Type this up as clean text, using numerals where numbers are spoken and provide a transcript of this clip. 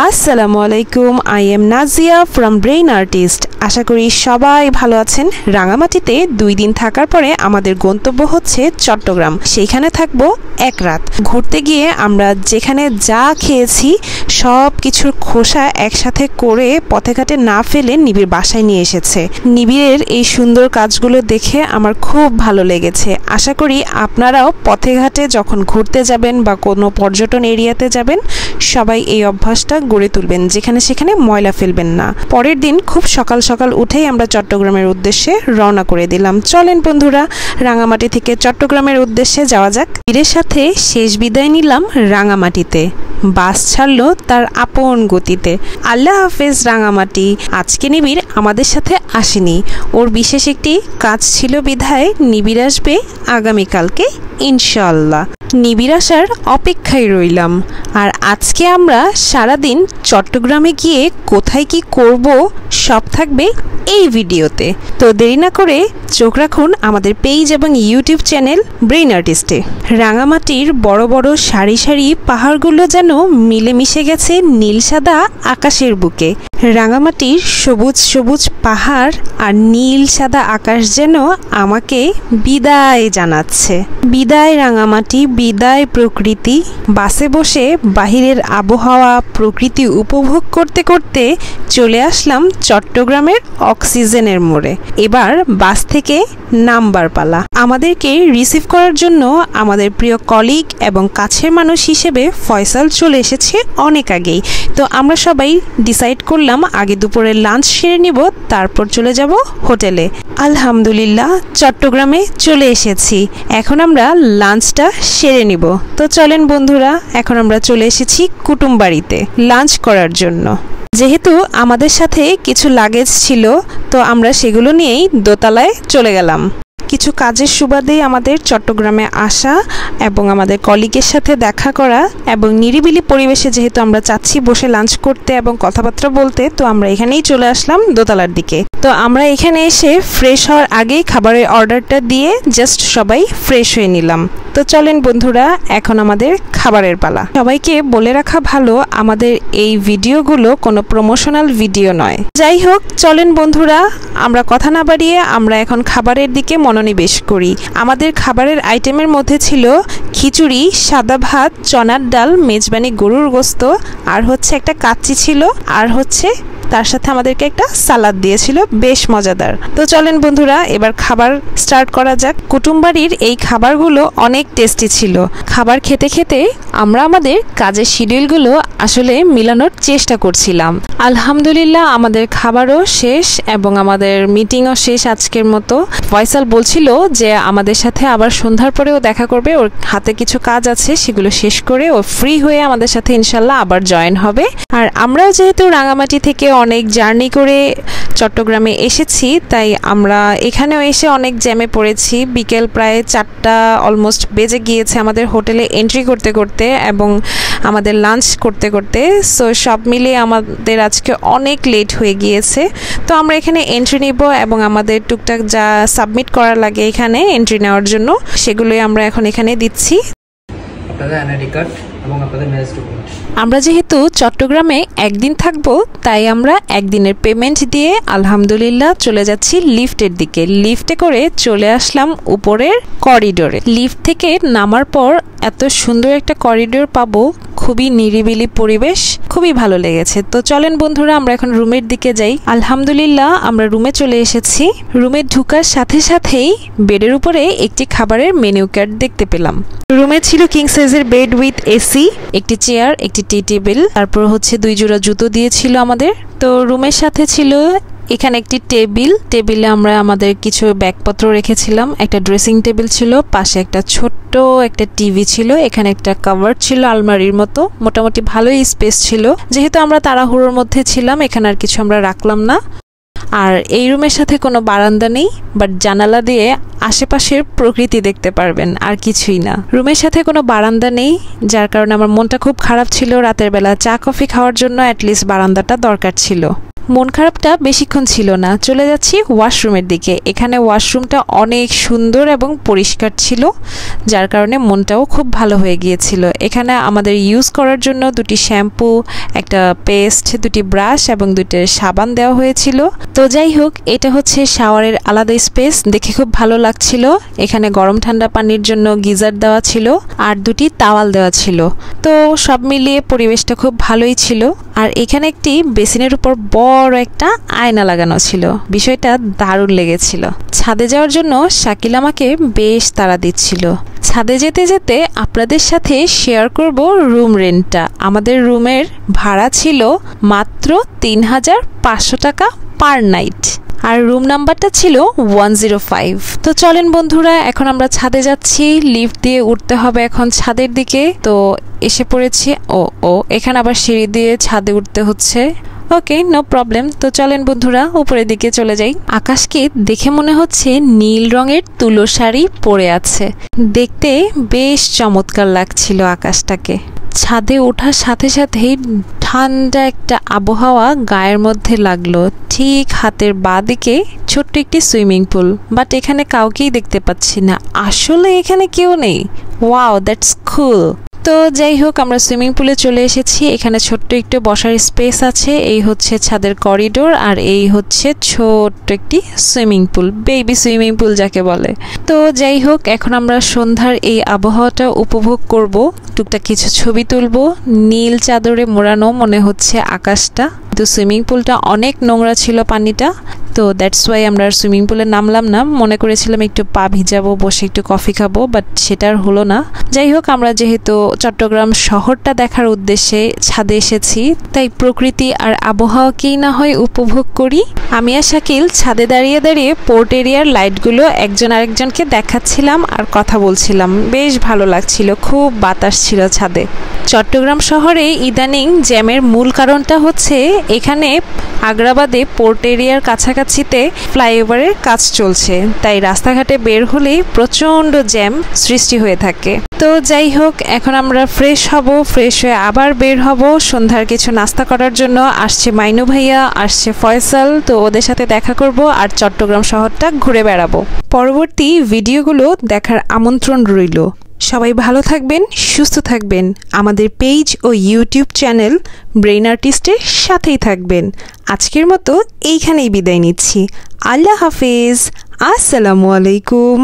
আসসালামু আলাইকুম, I am Nazia from brain artist. আশা করি সবাই ভালো আছেন। রাঙামাটিতে 2 দিন থাকার পরে আমাদের গন্তব্য হচ্ছে চট্টগ্রাম। সেইখানে থাকবো 1 রাত। ঘুরতে গিয়ে আমরা যেখানে যা খেয়েছি সব কিছুর খোসা একসাথে করে পথে ঘাটে না ফেলে নিবিড় বাসায় নিয়ে এসেছে। নিবিড়ের এই সুন্দর কাজগুলো দেখে আমার খুব ভালো লেগেছে। আশা করি আপনারাও পথে ঘাটে যখন ঘুরতে যাবেন বা কোনো পর্যটন এরিয়াতে যাবেন সবাই এই অভ্যাসটা গড়ে তুলবেন, যেখানে সেখানে ময়লা ফেলবেন না। পরের দিন খুব সকাল সকাল উঠেই আমরা চট্টগ্রামের উদ্দেশ্যে রওনা করে দিলাম। চলেন বন্ধুরা, রাঙামাটি থেকে চট্টগ্রামের উদ্দেশ্যে যাওয়া যাক। বীরের সাথে শেষ বিদায় নিলাম রাঙামাটিতে। বাস ছাড়লো তার আপন গতিতে। আল্লাহ হাফেজ রাঙামাটি। আজকে নিবিড় আমাদের সাথে আসেনি, ওর বিশেষ একটি কাজ ছিল বিধায় নিবিড় আসবে আগামীকালকে ইনশাআল্লাহ। নিবিড় আসার অপেক্ষায় রইলাম। আর আজকে আমরা সারাদিন চট্টগ্রামে গিয়ে কোথায় কি করব সব থাকবে এই ভিডিওতে। তো দেরি না করে চোখ রাখুন আমাদের পেজ এবং ইউটিউব চ্যানেল ব্রেইন আর্টিস্টে। রাঙামাটির বড় বড় সারি সারি পাহাড়গুলো যেন মিলেমিশে গেছে নীল সাদা আকাশের বুকে। রাঙামাটির সবুজ সবুজ পাহাড় আর নীল সাদা আকাশ যেন আমাকে বিদায় জানাচ্ছে। বিদায় রাঙামাটি, বিদায় প্রকৃতি। বাসে বসে বাহিরের আবহাওয়া প্রকৃতি উপভোগ করতে করতে চলে আসলাম চট্টগ্রামের অক্সিজেনের মোড়ে। এবার বাস থেকে নামবার পালা। আমাদেরকে রিসিভ করার জন্য আমাদের প্রিয় কলিগ এবং কাছের মানুষ হিসেবে ফয়সাল চলে এসেছে অনেক আগেই। তো আমরা সবাই ডিসাইড করলাম আগে দুপুরের লাঞ্চ সেরে নিব, তারপর চলে যাব হোটেলে। আলহামদুলিল্লাহ চট্টগ্রামে চলে এসেছি। এখন আমরা লাঞ্চটা সেরে নিব। তো চলেন বন্ধুরা, এখন আমরা চলে এসেছি কুটুম বাড়িতে লাঞ্চ করার জন্য। যেহেতু আমাদের সাথে কিছু লাগেজ ছিল, তো আমরা সেগুলো নিয়েই দোতলায় চলে গেলাম। কিছু কাজের সুবাদেই আমাদের চট্টগ্রামে আসা এবং আমাদের কলিগের সাথে দেখা করা এবং নিরিবিলি পরিবেশে যেহেতু আমরা চাচ্ছি বসে লাঞ্চ করতে এবং কথাবার্তা বলতে, তো আমরা এখানেই চলে আসলাম দোতলার দিকে। তো আমরা এখানে এসে ফ্রেশ হওয়ার আগেই খাবারের অর্ডারটা দিয়ে জাস্ট সবাই ফ্রেশ হয়ে নিলাম। তো চলেন বন্ধুরা, এখন আমাদের খাবারের পালা। সবাইকে বলে রাখা ভালো, আমাদের এই ভিডিওগুলো কোনো প্রমোশনাল ভিডিও নয়। যাই হোক, চলেন বন্ধুরা, আমরা কথা না বাড়িয়ে আমরা এখন খাবারের দিকে মনোনিবেশ করি। আমাদের খাবারের আইটেমের মধ্যে ছিল খিচুড়ি, সাদা ভাত, চনার ডাল, মেজবানি গরুর গোস্ত, আর হচ্ছে একটা কাচ্চি ছিল, আর হচ্ছে তার সাথে আমাদেরকে একটা সালাদ দিয়েছিল, বেশ মজাদার। তো চলেন বন্ধুরা, এবার খাবার স্টার্ট করা যাক। কুটুমবাড়ির এই খাবারগুলো অনেক টেস্টি ছিল। খাবার খেতে খেতে আমরা আমাদের কাজের শিডিউলগুলো আসলে মিলানোর চেষ্টা করছিলাম। আলহামদুলিল্লাহ আমাদের খাবারও শেষ এবং আমাদের মিটিংও শেষ আজকের মতো। ফয়সাল বলছিল যে আমাদের সাথে আবার সন্ধ্যার পরেও দেখা করবে, ওর হাতে কিছু কাজ আছে সেগুলো শেষ করে ও ফ্রি হয়ে আমাদের সাথে ইনশাল্লাহ আবার জয়েন হবে। আর আমরাও যেহেতু রাঙামাটি থেকে অনেক জার্নি করে চট্টগ্রামে এসেছি, তাই আমরা এখানেও এসে অনেক জ্যামে পড়েছি। বিকেল প্রায় 4টা অলমোস্ট বেজে গিয়েছে আমাদের হোটেলে এন্ট্রি করতে করতে এবং আমাদের লাঞ্চ করতে করতে। সো সব মিলিয়ে আমাদের আজকে অনেক লেট হয়ে গিয়েছে। তো আমরা এখানে এন্ট্রি নিব এবং আমাদের টুকটাক যা সাবমিট করা লাগে এখানে এন্ট্রি নেওয়ার জন্য সেগুলোই আমরা এখন এখানে দিচ্ছি। আপনাদের এনআইডি কার্ড এবং আপনাদের ম্যারেজ ডকুমেন্ট। আমরা যেহেতু চট্টগ্রামে একদিন থাকবো, তাই আমরা একদিনের পেমেন্ট দিয়ে আলহামদুলিল্লাহ চলে যাচ্ছি লিফটের দিকে। লিফটে করে চলে আসলাম উপরের করিডোরে। লিফট থেকে নামার পর এত সুন্দর একটা করিডোর পাবো, খুবই নিরিবিলি পরিবেশ, খুবই ভালো লেগেছে। তো চলেন বন্ধুরা, আমরা এখন রুমের দিকে যাই। আলহামদুলিল্লাহ আমরা রুমে চলে এসেছি। রুমে ঢুকার সাথে সাথেই বেডের উপরে একটি খাবারের মেনু কার্ড দেখতে পেলাম। রুমে ছিল কিং সাইজের বেড উইথ এসি, একটি চেয়ার, একটি টি টেবিল, তারপর হচ্ছে 2 জোড়া জুতো দিয়েছিল আমাদের। তো রুমের সাথে ছিল এখানে একটি টেবিল। টেবিলে আমরা আমাদের কিছু ব্যাগপত্র রেখেছিলাম। একটা ড্রেসিং টেবিল ছিল, পাশে একটা ছোট্ট একটা টিভি ছিল, এখানে একটা কভার ছিল আলমারির মতো। মোটামুটি ভালোই স্পেস ছিল। যেহেতু আমরা তাড়াহুড়োর মধ্যে ছিলাম, এখানে আর কিছু আমরা রাখলাম না। আর এই রুমের সাথে কোনো বারান্দা নেই, বাট জানালা দিয়ে আশেপাশের প্রকৃতি দেখতে পারবেন, আর কিছুই না। রুমের সাথে কোনো বারান্দা নেই, যার কারণে আমার মনটা খুব খারাপ ছিল। রাতের বেলা চা কফি খাওয়ার জন্য অ্যাটলিস্ট বারান্দাটা দরকার ছিল। মন খারাপটা বেশিক্ষণ ছিল না, চলে যাচ্ছি ওয়াশরুমের দিকে। এখানে ওয়াশরুমটা অনেক সুন্দর এবং পরিষ্কার ছিল, যার কারণে মনটাও খুব ভালো হয়ে গিয়েছিল। এখানে আমাদের ইউজ করার জন্য 2টি শ্যাম্পু, একটা পেস্ট, 2টি ব্রাশ এবং 2টি সাবান দেওয়া হয়েছিল। তো যাই হোক, এটা হচ্ছে শাওয়ারের আলাদা স্পেস, দেখে খুব ভালো লাগছিল। এখানে গরম ঠান্ডা পানির জন্য গিজার দেওয়া ছিল আর 2টি তাওয়াল দেওয়া ছিল। তো সব মিলিয়ে পরিবেশটা খুব ভালোই ছিল। আর এখানে একটি বেসিনের উপর বড় একটা আয়না লাগানো ছিল, বিষয়টা দারুণ লেগেছিল। ছাদে যাওয়ার জন্য শাকিল আমাকে বেশ তাড়া দিচ্ছিল। ছাদে যেতে যেতে আপনাদের সাথে শেয়ার করব রুম রেন্টটা। আমাদের রুমের ভাড়া ছিল মাত্র 3500 টাকা পার নাইট, আর রুম নাম্বারটা ছিল 105। তো চলেন বন্ধুরা, এখন আমরা ছাদে যাচ্ছি। লিফট দিয়ে উঠতে হবে এখন ছাদের দিকে। তো এসে পড়েছি। ও এখানে আবার সিঁড়ি দিয়ে ছাদে উঠতে হচ্ছে। ওকে, নো প্রবলেম। তো চলেন বন্ধুরা, উপরের দিকে চলে যাই। আকাশকে দেখে মনে হচ্ছে নীল রঙের তুলো শাড়ি পরে আছে, দেখতে বেশ চমৎকার লাগছিল আকাশটাকে। ছাদে ওঠার সাথে সাথেই ঠান্ডা একটা আবহাওয়া গায়ের মধ্যে লাগলো। ঠিক হাতের বাঁদিকে ছোট্ট একটি সুইমিং পুল, বাট এখানে কাউকেই দেখতে পাচ্ছি না। আসলে এখানে কেউ নেই। ওয়াও, দ্যাটস কুল। তো যাই হোক, আমরা সুইমিং পুলে চলে এসেছি। এখানে ছোট্ট একটু বসার স্পেস আছে। এই হচ্ছে ছাদের করিডোর, আর এই হচ্ছে ছোট্ট একটি swimming pool, baby swimming pool যাকে বলে। তো যাই হোক, এখন আমরা সন্ধ্যার এই আবহাওয়াটা উপভোগ করব, টুকটাক কিছু ছবি তুলব। নীল চাদরে মোড়ানো মনে হচ্ছে আকাশটা। তো সুইমিং পুলটা অনেক নোংরা ছিল পানিটা, তো দ্যাটস ওয়াই আমরা সুইমিং পুলে নামলাম না। মনে করেছিলাম একটু পা ভিজাবো, বসে একটু কফি খাবো, বাট সেটা আর হলো না। যাই হোক, আমরা যেহেতু চট্টগ্রাম শহরটা দেখার উদ্দেশ্যে ছাদে এসেছি, তাই প্রকৃতি আর আবহাওয়াকেই না হয় উপভোগ করি। আমি আর শাকিল ছাদে দাঁড়িয়ে দাঁড়িয়ে পোর্ট এরিয়ার লাইটগুলো একজন আরেকজনকে দেখাচ্ছিলাম আর কথা বলছিলাম। বেশ ভালো লাগছিল, খুব বাতাস ছিল ছাদে। চট্টগ্রাম শহরে ইদানিং জ্যামের মূল কারণটা হচ্ছে এখানে আগ্রাবাদে পোর্ট এরিয়ার কাছাকাছিতে ফ্লাইওভারের কাজ চলছে, তাই রাস্তাঘাটে বের হলেই প্রচণ্ড জ্যাম সৃষ্টি হয়ে থাকে। তো যাই হোক, এখন আমরা ফ্রেশ হব, ফ্রেশ হয়ে আবার বের হব সন্ধ্যার কিছু নাস্তা করার জন্য। আসছে মাইনু ভাইয়া, আসছে ফয়সাল, তো ওদের সাথে দেখা করব আর চট্টগ্রাম শহরটা ঘুরে বেড়াবো। পরবর্তী ভিডিওগুলো দেখার আমন্ত্রণ রইল। সবাই ভালো থাকবেন, সুস্থ থাকবেন। আমাদের পেজ ও ইউটিউব চ্যানেল ব্রেইন আর্টিস্টের সাথেই থাকবেন। আজকের মতো এইখানেই বিদায় নিচ্ছি। আল্লাহ হাফেজ, আসসালামু আলাইকুম।